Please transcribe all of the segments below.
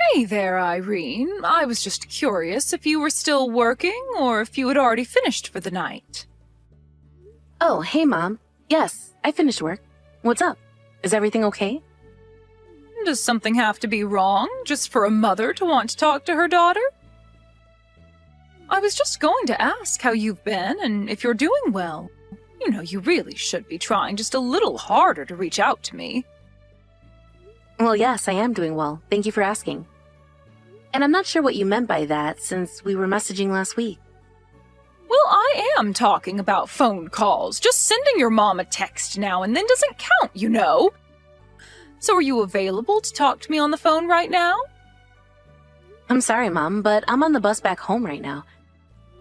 Hey there, Irene. I was just curious if you were still working or if you had already finished for the night. Oh, hey, Mom. Yes, I finished work. What's up? Is everything okay? Does something have to be wrong just for a mother to want to talk to her daughter? I was just going to ask how you've been and if you're doing well. You know, you really should be trying just a little harder to reach out to me. Well, yes, I am doing well. Thank you for asking. And I'm not sure what you meant by that since we were messaging last week. Well, I am talking about phone calls. Just sending your mom a text now and then doesn't count, you know. So are you available to talk to me on the phone right now? I'm sorry, Mom, but I'm on the bus back home right now.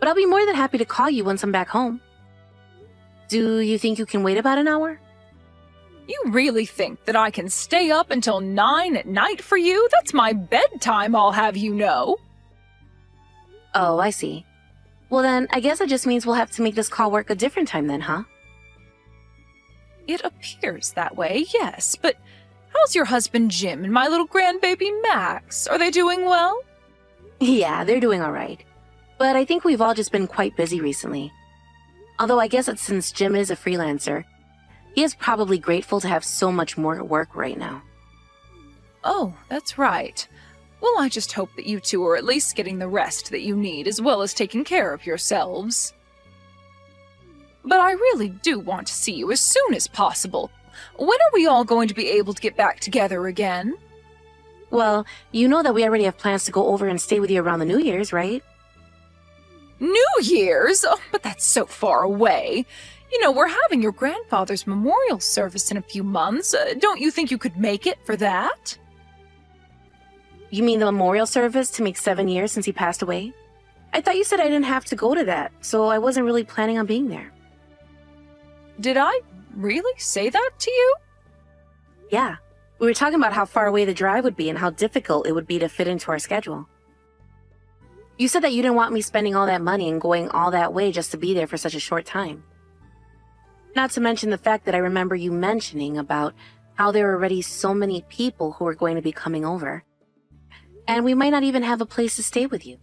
But I'll be more than happy to call you once I'm back home. Do you think you can wait about an hour? You really think that I can stay up until 9 at night for you? That's my bedtime, I'll have you know. Oh, I see. Well then, I guess it just means we'll have to make this call work a different time then, huh? It appears that way, yes, but how's your husband Jim and my little grandbaby Max? Are they doing well? Yeah, they're doing alright. But I think we've all just been quite busy recently. Although I guess it's since Jim is a freelancer, he is probably grateful to have so much more work right now. Oh, that's right. Well, I just hope that you two are at least getting the rest that you need as well as taking care of yourselves. But I really do want to see you as soon as possible. When are we all going to be able to get back together again? Well, you know that we already have plans to go over and stay with you around the New Year's, right? New Year's? Oh, but that's so far away. You know, we're having your grandfather's memorial service in a few months. Don't you think you could make it for that? You mean the memorial service to make 7 years since he passed away? I thought you said I didn't have to go to that, so I wasn't really planning on being there. Did I really say that to you? Yeah, we were talking about how far away the drive would be and how difficult it would be to fit into our schedule. You said that you didn't want me spending all that money and going all that way just to be there for such a short time. Not to mention the fact that I remember you mentioning about how there are already so many people who are going to be coming over. And we might not even have a place to stay with you.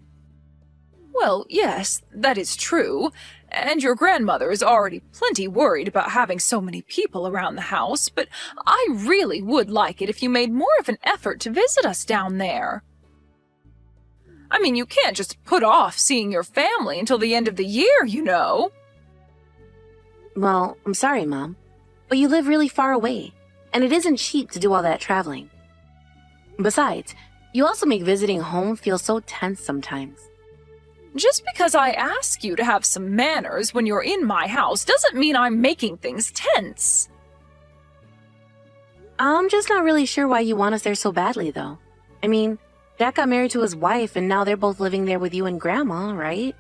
Well, yes, that is true. And your grandmother is already plenty worried about having so many people around the house, but I really would like it if you made more of an effort to visit us down there. I mean, you can't just put off seeing your family until the end of the year, you know. Well, I'm sorry, Mom, but you live really far away, and it isn't cheap to do all that traveling. Besides, you also make visiting home feel so tense sometimes. Just because I ask you to have some manners when you're in my house doesn't mean I'm making things tense. I'm just not really sure why you want us there so badly, though. I mean, Jack got married to his wife, and now they're both living there with you and Grandma, right?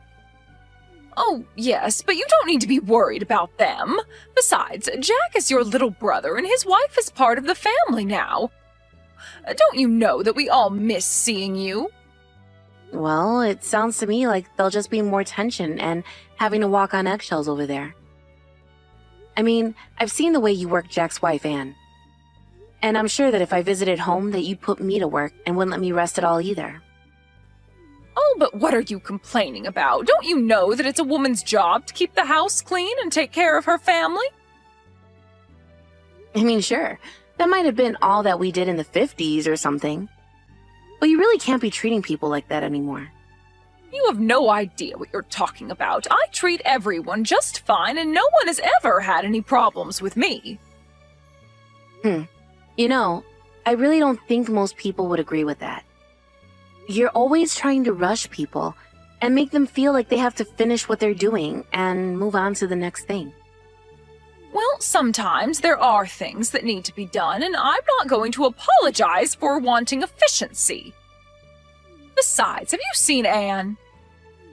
Oh, yes, but you don't need to be worried about them. Besides, Jack is your little brother, and his wife is part of the family now. Don't you know that we all miss seeing you? Well, it sounds to me like there'll just be more tension and having to walk on eggshells over there. I mean, I've seen the way you work Jack's wife, Anne. And I'm sure that if I visited home that you'd put me to work and wouldn't let me rest at all either. Oh, but what are you complaining about? Don't you know that it's a woman's job to keep the house clean and take care of her family? I mean, sure, that might have been all that we did in the 50s or something. But you really can't be treating people like that anymore. You have no idea what you're talking about. I treat everyone just fine, and no one has ever had any problems with me. You know, I really don't think most people would agree with that. You're always trying to rush people and make them feel like they have to finish what they're doing and move on to the next thing. Well, sometimes there are things that need to be done, and I'm not going to apologize for wanting efficiency. Besides, have you seen Anne?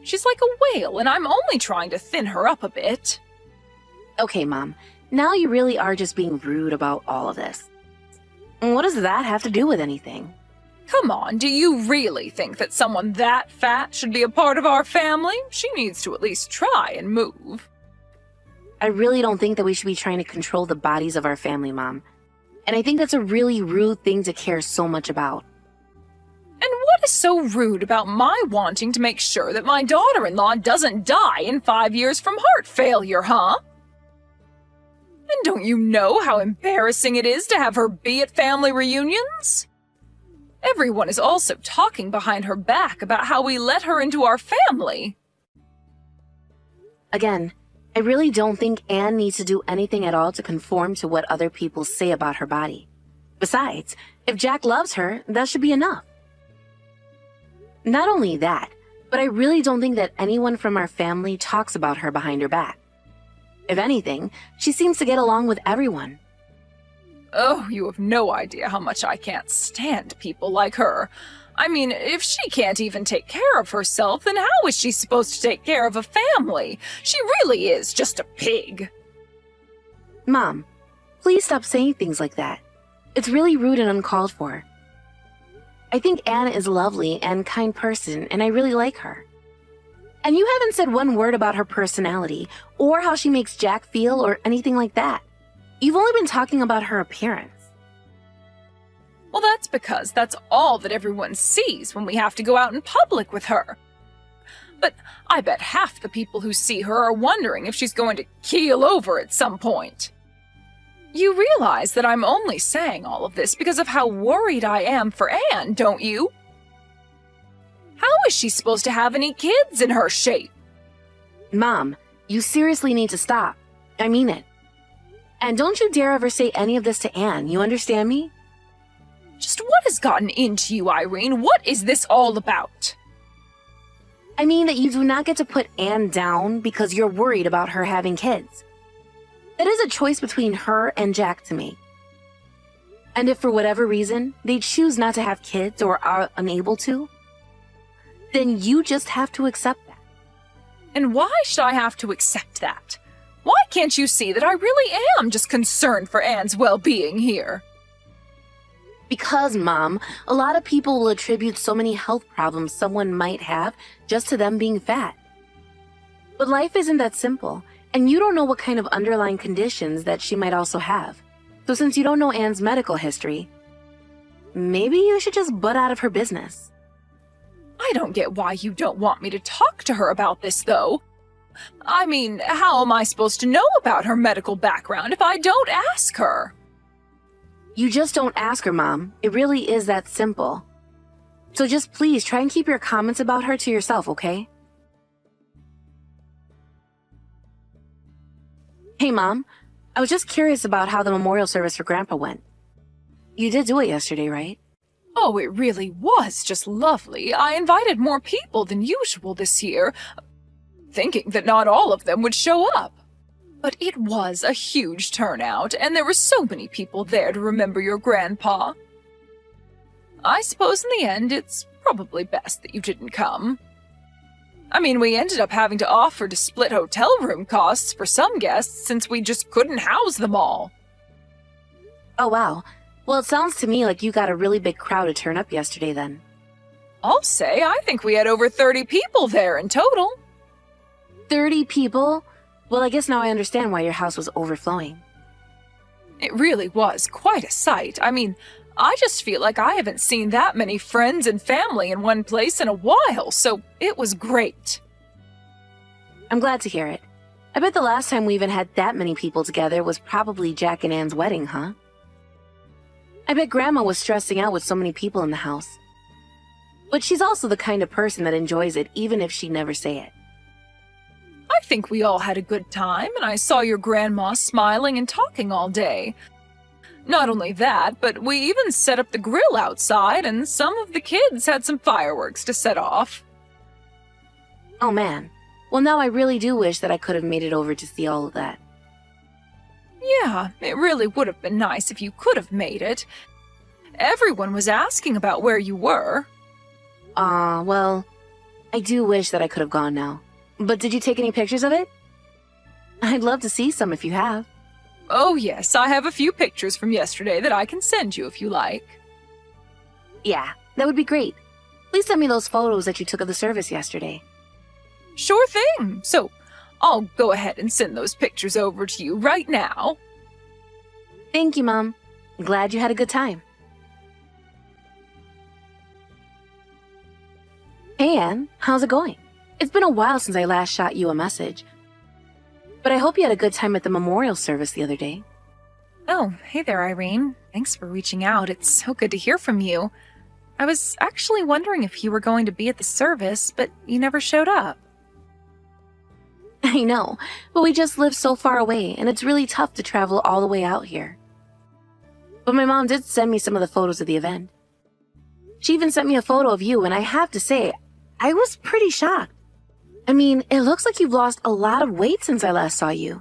She's like a whale, and I'm only trying to thin her up a bit. Okay, Mom, now you really are just being rude about all of this. And what does that have to do with anything? Come on, do you really think that someone that fat should be a part of our family? She needs to at least try and move. I really don't think that we should be trying to control the bodies of our family, Mom. And I think that's a really rude thing to care so much about. And is so rude about my wanting to make sure that my daughter-in-law doesn't die in 5 years from heart failure, huh? And don't you know how embarrassing it is to have her be at family reunions? Everyone is also talking behind her back about how we let her into our family. Again, I really don't think Anne needs to do anything at all to conform to what other people say about her body. Besides, if Jack loves her, that should be enough. Not only that, but I really don't think that anyone from our family talks about her behind her back. If anything, she seems to get along with everyone. Oh, you have no idea how much I can't stand people like her. I mean, if she can't even take care of herself, then how is she supposed to take care of a family? She really is just a pig. Mom, please stop saying things like that. It's really rude and uncalled for. I think Anne is a lovely and kind person, and I really like her. And you haven't said one word about her personality, or how she makes Jack feel, or anything like that. You've only been talking about her appearance. Well, that's because that's all that everyone sees when we have to go out in public with her. But I bet half the people who see her are wondering if she's going to keel over at some point. You realize that I'm only saying all of this because of how worried I am for Anne, don't you? How is she supposed to have any kids in her shape? Mom, you seriously need to stop. I mean it. And don't you dare ever say any of this to Anne, you understand me? Just what has gotten into you, Irene? What is this all about? I mean that you do not get to put Anne down because you're worried about her having kids. That is a choice between her and Jack to make. And if for whatever reason they choose not to have kids or are unable to, then you just have to accept that. And why should I have to accept that? Why can't you see that I really am just concerned for Anne's well-being here? Because, Mom, a lot of people will attribute so many health problems someone might have just to them being fat. But life isn't that simple, and you don't know what kind of underlying conditions that she might also have. So since you don't know Anne's medical history, maybe you should just butt out of her business. I don't get why you don't want me to talk to her about this, though. I mean, how am I supposed to know about her medical background if I don't ask her? You just don't ask her, Mom. It really is that simple. So just please try and keep your comments about her to yourself, okay? Hey, Mom. I was just curious about how the memorial service for Grandpa went. You did do it yesterday, right? Oh, it really was just lovely. I invited more people than usual this year, thinking that not all of them would show up. But it was a huge turnout, and there were so many people there to remember your grandpa. I suppose in the end, it's probably best that you didn't come. I mean, we ended up having to offer to split hotel room costs for some guests since we just couldn't house them all. Oh, wow. Well, it sounds to me like you got a really big crowd to turn up yesterday then. I'll say I think we had over 30 people there in total. 30 people? Well, I guess now I understand why your house was overflowing. It really was quite a sight. I mean, I just feel like I haven't seen that many friends and family in one place in a while, so it was great. I'm glad to hear it. I bet the last time we even had that many people together was probably Jack and Anne's wedding, huh? I bet Grandma was stressing out with so many people in the house. But she's also the kind of person that enjoys it even if she'd never say it. I think we all had a good time, and I saw your grandma smiling and talking all day. Not only that, but we even set up the grill outside, and some of the kids had some fireworks to set off. Oh man. Well, now I really do wish that I could have made it over to see all of that. Yeah, it really would have been nice if you could have made it. Everyone was asking about where you were. Well, I do wish that I could have gone now. But did you take any pictures of it? I'd love to see some if you have. Oh yes, I have a few pictures from yesterday that I can send you if you like. Yeah, that would be great. Please send me those photos that you took of the service yesterday. Sure thing. So, I'll go ahead and send those pictures over to you right now. Thank you, Mom. Glad you had a good time. Hey Anne, how's it going? It's been a while since I last shot you a message. But I hope you had a good time at the memorial service the other day. Oh, hey there, Irene. Thanks for reaching out. It's so good to hear from you. I was actually wondering if you were going to be at the service, but you never showed up. I know, but we just live so far away, and it's really tough to travel all the way out here. But my mom did send me some of the photos of the event. She even sent me a photo of you, and I have to say, I was pretty shocked. I mean, it looks like you've lost a lot of weight since I last saw you.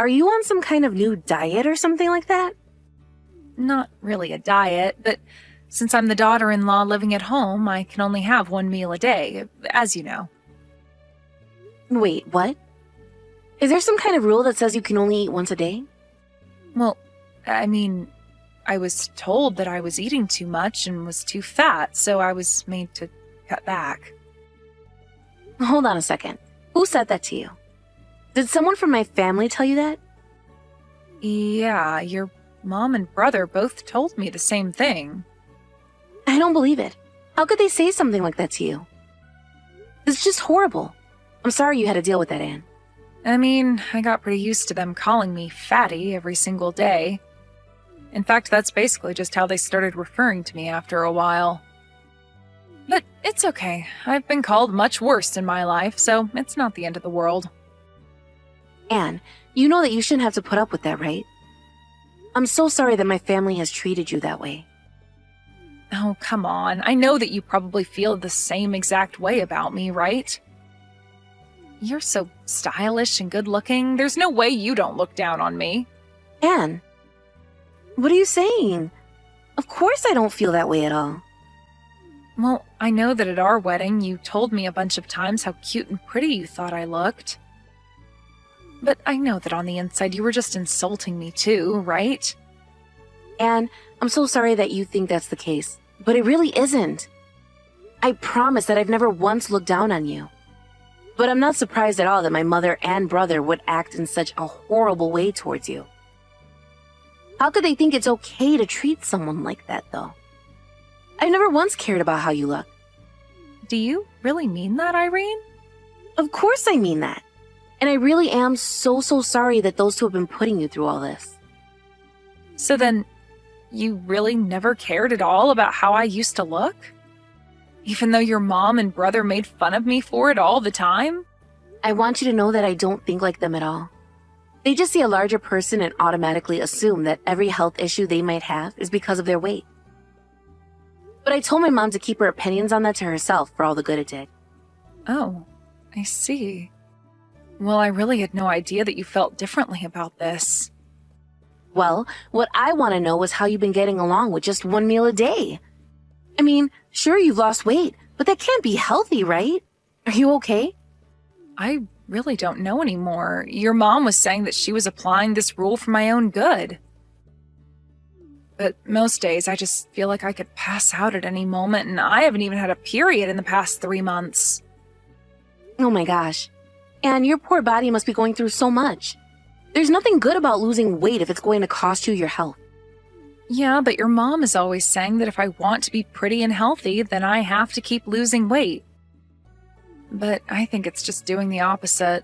Are you on some kind of new diet or something like that? Not really a diet, but since I'm the daughter-in-law living at home, I can only have one meal a day, as you know. Wait, what? Is there some kind of rule that says you can only eat once a day? Well, I mean, I was told that I was eating too much and was too fat, so I was made to cut back. Hold on a second. Who said that to you? Did someone from my family tell you that? Yeah, your mom and brother both told me the same thing. I don't believe it. How could they say something like that to you? It's just horrible. I'm sorry you had to deal with that, Anne. I mean, I got pretty used to them calling me fatty every single day. In fact, that's basically just how they started referring to me after a while. But it's okay. I've been called much worse in my life, so it's not the end of the world. Anne, you know that you shouldn't have to put up with that, right? I'm so sorry that my family has treated you that way. Oh, come on. I know that you probably feel the same exact way about me, right? You're so stylish and good-looking. There's no way you don't look down on me. Anne, what are you saying? Of course I don't feel that way at all. Well, I know that at our wedding you told me a bunch of times how cute and pretty you thought I looked. But I know that on the inside you were just insulting me too, right? Anne, I'm so sorry that you think that's the case, but it really isn't. I promise that I've never once looked down on you. But I'm not surprised at all that my mother and brother would act in such a horrible way towards you. How could they think it's okay to treat someone like that, though? I've never once cared about how you look. Do you really mean that, Irene? Of course I mean that. And I really am so sorry that those two have been putting you through all this. So then, you really never cared at all about how I used to look? Even though your mom and brother made fun of me for it all the time? I want you to know that I don't think like them at all. They just see a larger person and automatically assume that every health issue they might have is because of their weight. But I told my mom to keep her opinions on that to herself for all the good it did. Oh, I see. Well, I really had no idea that you felt differently about this. Well, what I want to know is how you've been getting along with just one meal a day. I mean, sure, you've lost weight, but that can't be healthy, right? Are you okay? I really don't know anymore. Your mom was saying that she was applying this rule for my own good. But most days I just feel like I could pass out at any moment, and I haven't even had a period in the past 3 months. Oh my gosh. And your poor body must be going through so much. There's nothing good about losing weight if it's going to cost you your health. Yeah, but your mom is always saying that if I want to be pretty and healthy, then I have to keep losing weight. But I think it's just doing the opposite.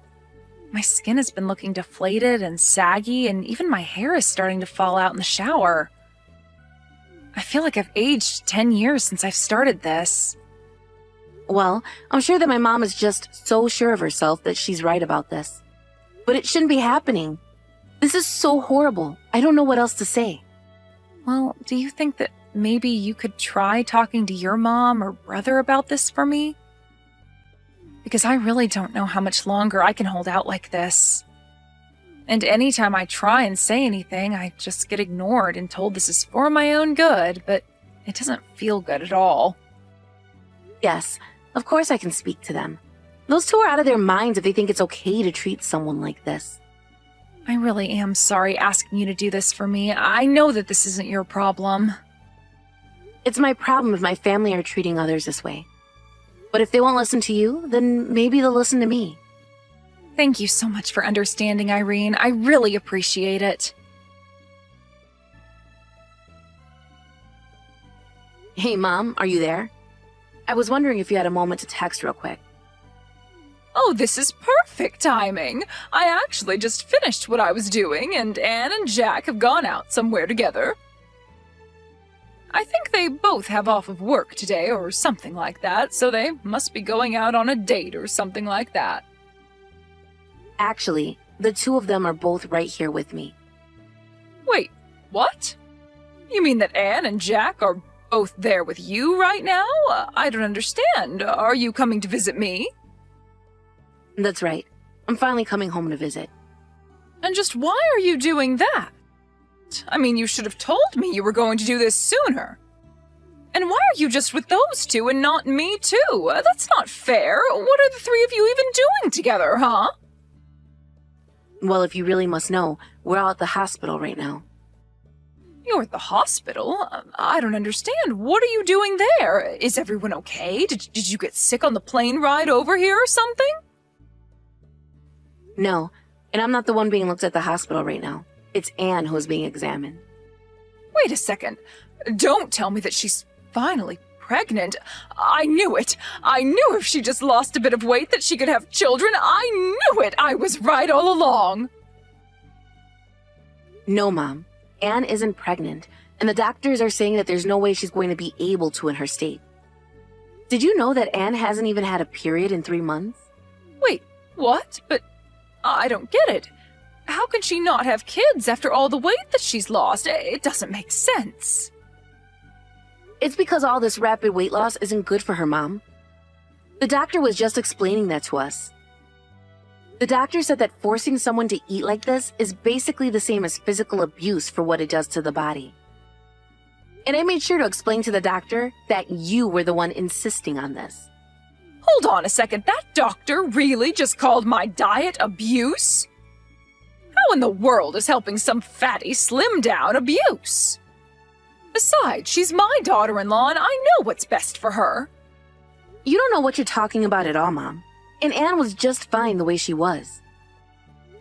My skin has been looking deflated and saggy, and even my hair is starting to fall out in the shower. I feel like I've aged 10 years since I've started this. Well, I'm sure that my mom is just so sure of herself that she's right about this. But it shouldn't be happening. This is so horrible. I don't know what else to say. Well, do you think that maybe you could try talking to your mom or brother about this for me? Because I really don't know how much longer I can hold out like this. And anytime I try and say anything, I just get ignored and told this is for my own good, but it doesn't feel good at all. Yes, of course I can speak to them. Those two are out of their minds if they think it's okay to treat someone like this. I really am sorry asking you to do this for me. I know that this isn't your problem. It's my problem if my family are treating others this way. But if they won't listen to you, then maybe they'll listen to me. Thank you so much for understanding, Irene. I really appreciate it. Hey, Mom, are you there? I was wondering if you had a moment to text real quick. Oh, this is perfect timing. I actually just finished what I was doing, and Anne and Jack have gone out somewhere together. I think they both have off of work today or something like that, so they must be going out on a date or something like that. Actually, the two of them are both right here with me. Wait, what? You mean that Anne and Jack are both there with you right now? I don't understand. Are you coming to visit me? That's right. I'm finally coming home to visit. And just why are you doing that? I mean, you should have told me you were going to do this sooner. And why are you just with those two and not me too? That's not fair. What are the three of you even doing together, huh? Well, if you really must know, we're all at the hospital right now. You're at the hospital? I don't understand. What are you doing there? Is everyone okay? Did you get sick on the plane ride over here or something? No, and I'm not the one being looked at the hospital right now. It's Anne who is being examined. Wait a second. Don't tell me that she's finally pregnant. I knew it. I knew if she just lost a bit of weight that she could have children. I knew it. I was right all along. No, Mom. Anne isn't pregnant, and the doctors are saying that there's no way she's going to be able to in her state. Did you know that Anne hasn't even had a period in 3 months? Wait, what? But I don't get it. How can she not have kids after all the weight that she's lost? It doesn't make sense. It's because all this rapid weight loss isn't good for her, Mom. The doctor was just explaining that to us. The doctor said that forcing someone to eat like this is basically the same as physical abuse for what it does to the body. And I made sure to explain to the doctor that you were the one insisting on this. Hold on a second. That doctor really just called my diet abuse? How in the world is helping some fatty slim down abuse? Besides, she's my daughter-in-law and I know what's best for her. You don't know what you're talking about at all, Mom. And Anne was just fine the way she was.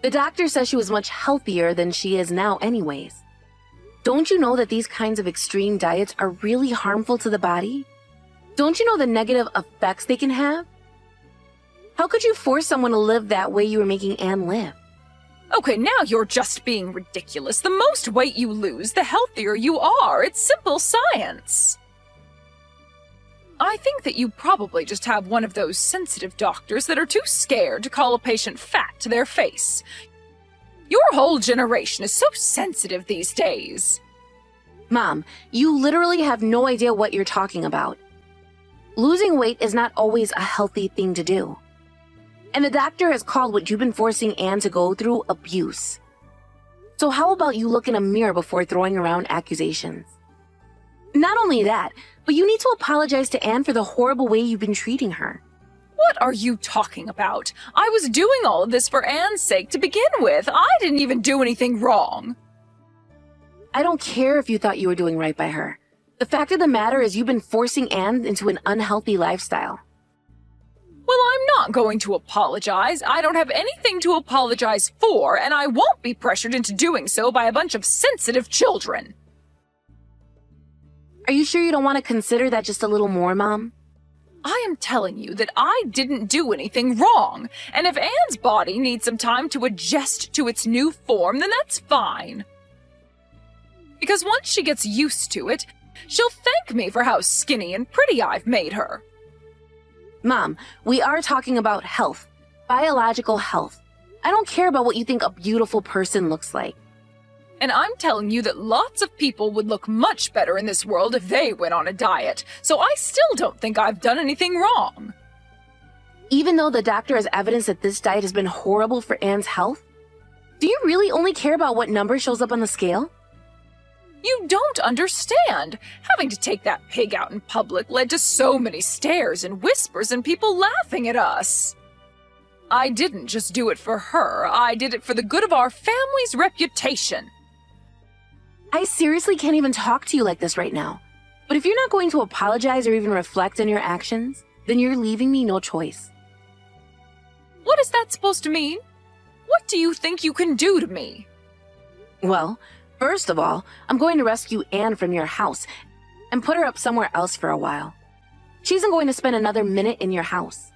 The doctor says she was much healthier than she is now anyways. Don't you know that these kinds of extreme diets are really harmful to the body? Don't you know the negative effects they can have? How could you force someone to live that way you were making Anne live? Okay, now you're just being ridiculous. The most weight you lose, the healthier you are. It's simple science. I think that you probably just have one of those sensitive doctors that are too scared to call a patient fat to their face. Your whole generation is so sensitive these days. Mom, you literally have no idea what you're talking about. Losing weight is not always a healthy thing to do. And the doctor has called what you've been forcing Anne to go through abuse. So how about you look in a mirror before throwing around accusations? Not only that, but you need to apologize to Anne for the horrible way you've been treating her. What are you talking about? I was doing all of this for Anne's sake to begin with. I didn't even do anything wrong. I don't care if you thought you were doing right by her. The fact of the matter is you've been forcing Anne into an unhealthy lifestyle. Well, I'm not going to apologize. I don't have anything to apologize for, and I won't be pressured into doing so by a bunch of sensitive children. Are you sure you don't want to consider that just a little more, Mom? I am telling you that I didn't do anything wrong, and if Anne's body needs some time to adjust to its new form, then that's fine. Because once she gets used to it, she'll thank me for how skinny and pretty I've made her. Mom, we are talking about health, biological health. I don't care about what you think a beautiful person looks like. And I'm telling you that lots of people would look much better in this world if they went on a diet, so I still don't think I've done anything wrong. Even though the doctor has evidence that this diet has been horrible for Anne's health? Do you really only care about what number shows up on the scale? You don't understand. Having to take that pig out in public led to so many stares and whispers and people laughing at us. I didn't just do it for her. I did it for the good of our family's reputation. I seriously can't even talk to you like this right now. But if you're not going to apologize or even reflect on your actions, then you're leaving me no choice. What is that supposed to mean? What do you think you can do to me? Well, first of all, I'm going to rescue Anne from your house and put her up somewhere else for a while. She isn't going to spend another minute in your house.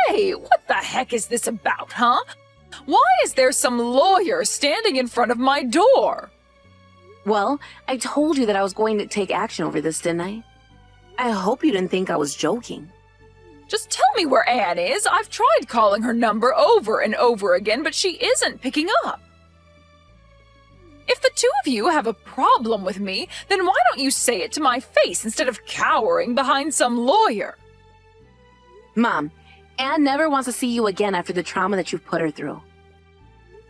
Hey, what the heck is this about, huh? Why is there some lawyer standing in front of my door? Well, I told you that I was going to take action over this, didn't I? I hope you didn't think I was joking. Just tell me where Anne is. I've tried calling her number over and over again, but she isn't picking up. If the two of you have a problem with me, then why don't you say it to my face instead of cowering behind some lawyer? Mom, Anne never wants to see you again after the trauma that you've put her through.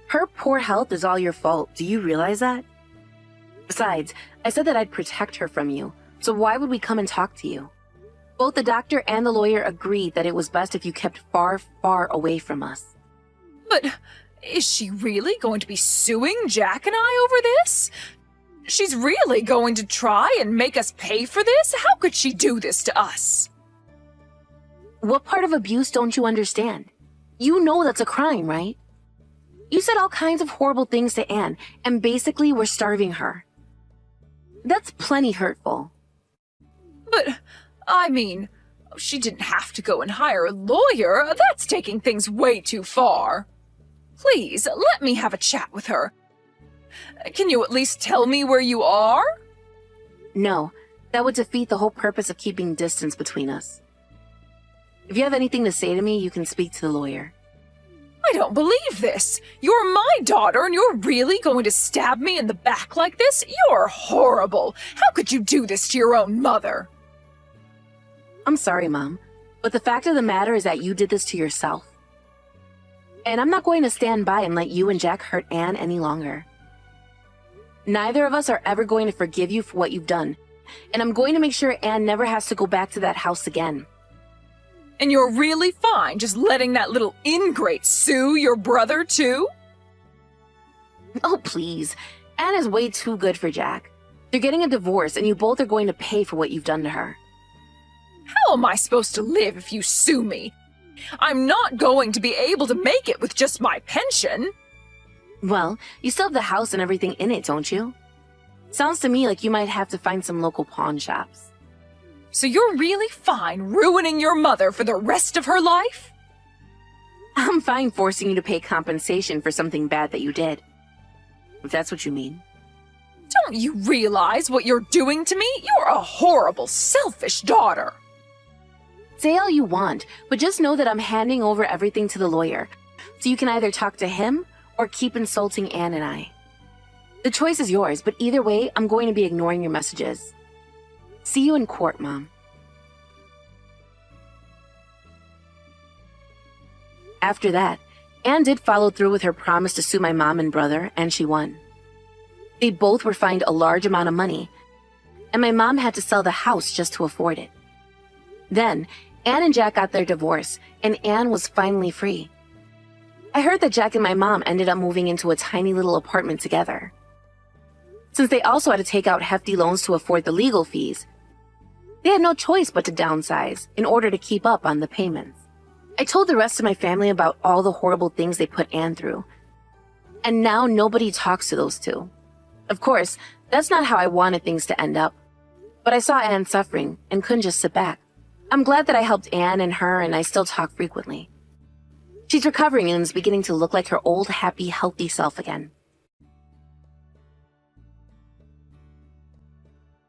Her poor health is all your fault. Do you realize that? Besides, I said that I'd protect her from you, so why would we come and talk to you? Both the doctor and the lawyer agreed that it was best if you kept far, far away from us. But is she really going to be suing Jack and I over this? She's really going to try and make us pay for this? How could she do this to us? What part of abuse don't you understand? You know that's a crime, right? You said all kinds of horrible things to Anne, and basically were starving her. That's plenty hurtful. But, I mean, she didn't have to go and hire a lawyer. That's taking things way too far. Please, let me have a chat with her. Can you at least tell me where you are? No, that would defeat the whole purpose of keeping distance between us. If you have anything to say to me, you can speak to the lawyer. I don't believe this. You're my daughter and you're really going to stab me in the back like this? You're horrible. How could you do this to your own mother? I'm sorry, Mom, but the fact of the matter is that you did this to yourself. And I'm not going to stand by and let you and Jack hurt Anne any longer. Neither of us are ever going to forgive you for what you've done, and I'm going to make sure Anne never has to go back to that house again. And you're really fine just letting that little ingrate sue your brother too? Oh, please. Anne is way too good for Jack. They're getting a divorce, and you both are going to pay for what you've done to her. How am I supposed to live if you sue me? I'm not going to be able to make it with just my pension. Well, you still have the house and everything in it, don't you? Sounds to me like you might have to find some local pawn shops. So you're really fine ruining your mother for the rest of her life? I'm fine forcing you to pay compensation for something bad that you did. If that's what you mean. Don't you realize what you're doing to me? You're a horrible, selfish daughter. Say all you want, but just know that I'm handing over everything to the lawyer, so you can either talk to him or keep insulting Anne and I. The choice is yours, but either way, I'm going to be ignoring your messages. See you in court, Mom. After that, Anne did follow through with her promise to sue my mom and brother, and she won. They both were fined a large amount of money, and my mom had to sell the house just to afford it. Then, Anne and Jack got their divorce, and Anne was finally free. I heard that Jack and my mom ended up moving into a tiny little apartment together. Since they also had to take out hefty loans to afford the legal fees, they had no choice but to downsize in order to keep up on the payments. I told the rest of my family about all the horrible things they put Anne through, and now nobody talks to those two. Of course, that's not how I wanted things to end up, but I saw Anne suffering and couldn't just sit back. I'm glad that I helped Anne and her, and I still talk frequently. She's recovering and is beginning to look like her old, happy, healthy self again.